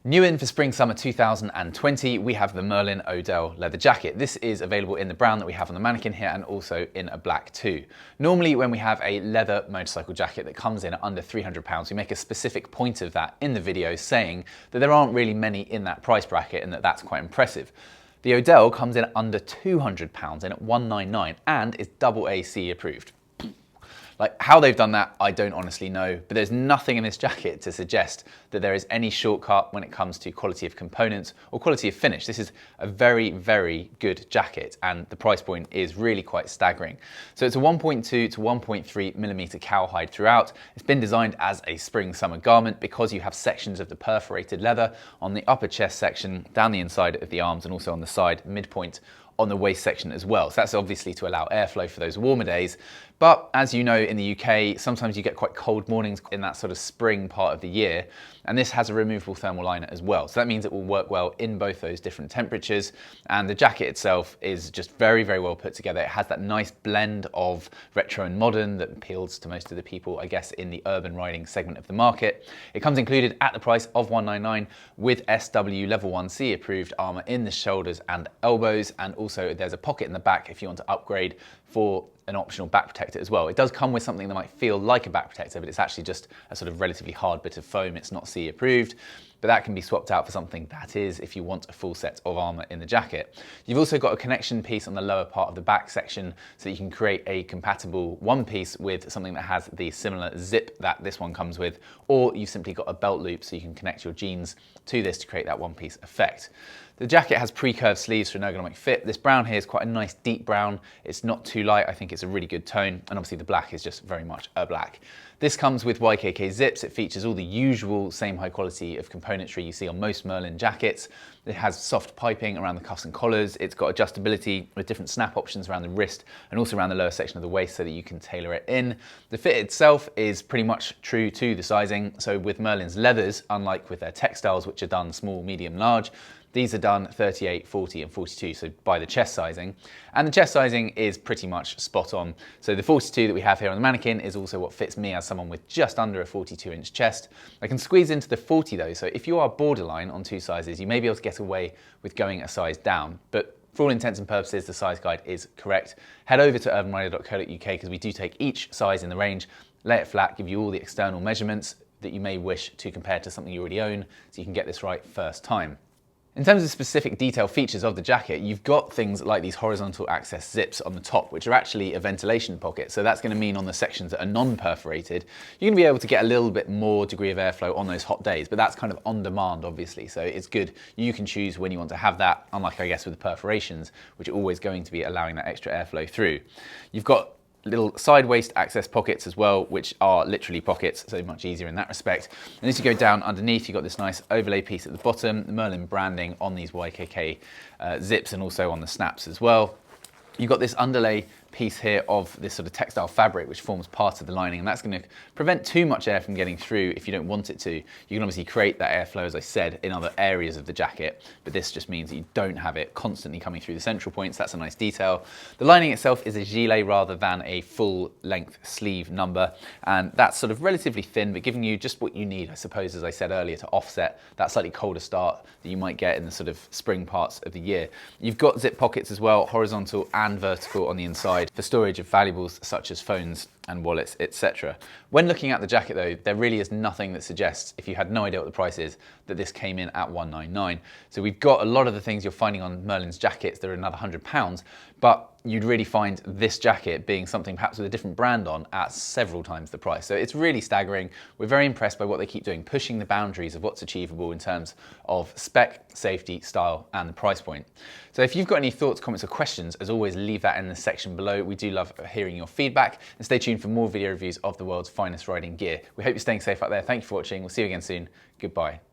New in for spring/summer 2020, we have the Merlin Odell leather jacket. This is available in the brown that we have on the mannequin here and also in a black too. Normally when we have a leather motorcycle jacket that comes in at under £300, we make a specific point of that in the video saying that there aren't really many in that price bracket and that's quite impressive. The Odell comes in at under £200 in at £199 and is double AC approved. Like, how they've done that, I don't honestly know, but there's nothing in this jacket to suggest that there is any shortcut when it comes to quality of components or quality of finish. This is a very, very good jacket and the price point is really quite staggering. So it's a 1.2 to 1.3 millimeter cowhide throughout. It's been designed as a spring-summer garment because you have sections of the perforated leather on the upper chest section, down the inside of the arms and also on the side midpoint on the waist section as well. So that's obviously to allow airflow for those warmer days. But as you know, in the UK, sometimes you get quite cold mornings in that sort of spring part of the year. And this has a removable thermal liner as well. So that means it will work well in both those different temperatures. And the jacket itself is just very, very well put together. It has that nice blend of retro and modern that appeals to most of the people, I guess, in the urban riding segment of the market. It comes included at the price of $199 with SW Level 1C approved armor in the shoulders and elbows. And also there's a pocket in the back if you want to upgrade for an optional back protector as well. It does come with something that might feel like a back protector, but it's actually just a sort of relatively hard bit of foam. It's not CE approved, but that can be swapped out for something that is if you want a full set of armor in the jacket. You've also got a connection piece on the lower part of the back section so that you can create a compatible one piece with something that has the similar zip that this one comes with, or you've simply got a belt loop so you can connect your jeans to this to create that one piece effect. The jacket has pre-curved sleeves for an ergonomic fit. This brown here is quite a nice deep brown. It's not too light. I think it's a really good tone. And obviously the black is just very much a black. This comes with YKK zips. It features all the usual same high quality of componentry you see on most Merlin jackets. It has soft piping around the cuffs and collars. It's got adjustability with different snap options around the wrist and also around the lower section of the waist so that you can tailor it in. The fit itself is pretty much true to the sizing. So with Merlin's leathers, unlike with their textiles, which are done small, medium, large, these are done 38, 40 and 42, so by the chest sizing. And the chest sizing is pretty much spot on. So the 42 that we have here on the mannequin is also what fits me as someone with just under a 42-inch chest. I can squeeze into the 40 though, so if you are borderline on two sizes, you may be able to get away with going a size down. But for all intents and purposes, the size guide is correct. Head over to urbanrider.co.uk because we do take each size in the range, lay it flat, give you all the external measurements that you may wish to compare to something you already own, so you can get this right first time. In terms of specific detail features of the jacket, you've got things like these horizontal access zips on the top, which are actually a ventilation pocket. So that's going to mean on the sections that are non-perforated, you're going to be able to get a little bit more degree of airflow on those hot days, but that's kind of on demand, obviously. So it's good. You can choose when you want to have that, unlike, I guess, with the perforations, which are always going to be allowing that extra airflow through. You've got little side waist access pockets as well, which are literally pockets, so much easier in that respect. And as you go down underneath, you've got this nice overlay piece at the bottom, the Merlin branding on these YKK zips and also on the snaps as well. You've got this underlay piece here of this sort of textile fabric which forms part of the lining, and that's going to prevent too much air from getting through if you don't want it to. You can obviously create that airflow, as I said, in other areas of the jacket, but this just means that you don't have it constantly coming through the central points. That's a nice detail. The lining itself is a gilet rather than a full length sleeve number, and that's sort of relatively thin but giving you just what you need, I suppose, as I said earlier, to offset that slightly colder start that you might get in the sort of spring parts of the year. You've got zip pockets as well, horizontal and vertical on the inside, for storage of valuables such as phones and wallets, etc. When looking at the jacket though, there really is nothing that suggests, if you had no idea what the price is, that this came in at $199. So we've got a lot of the things you're finding on Merlin's jackets that are another £100, but you'd really find this jacket being something perhaps with a different brand on at several times the price. So it's really staggering. We're very impressed by what they keep doing, pushing the boundaries of what's achievable in terms of spec, safety, style, and the price point. So if you've got any thoughts, comments, or questions, as always, leave that in the section below. We do love hearing your feedback, and stay tuned for more video reviews of the world's finest riding gear. We hope you're staying safe out there. Thank you for watching. We'll see you again soon. Goodbye.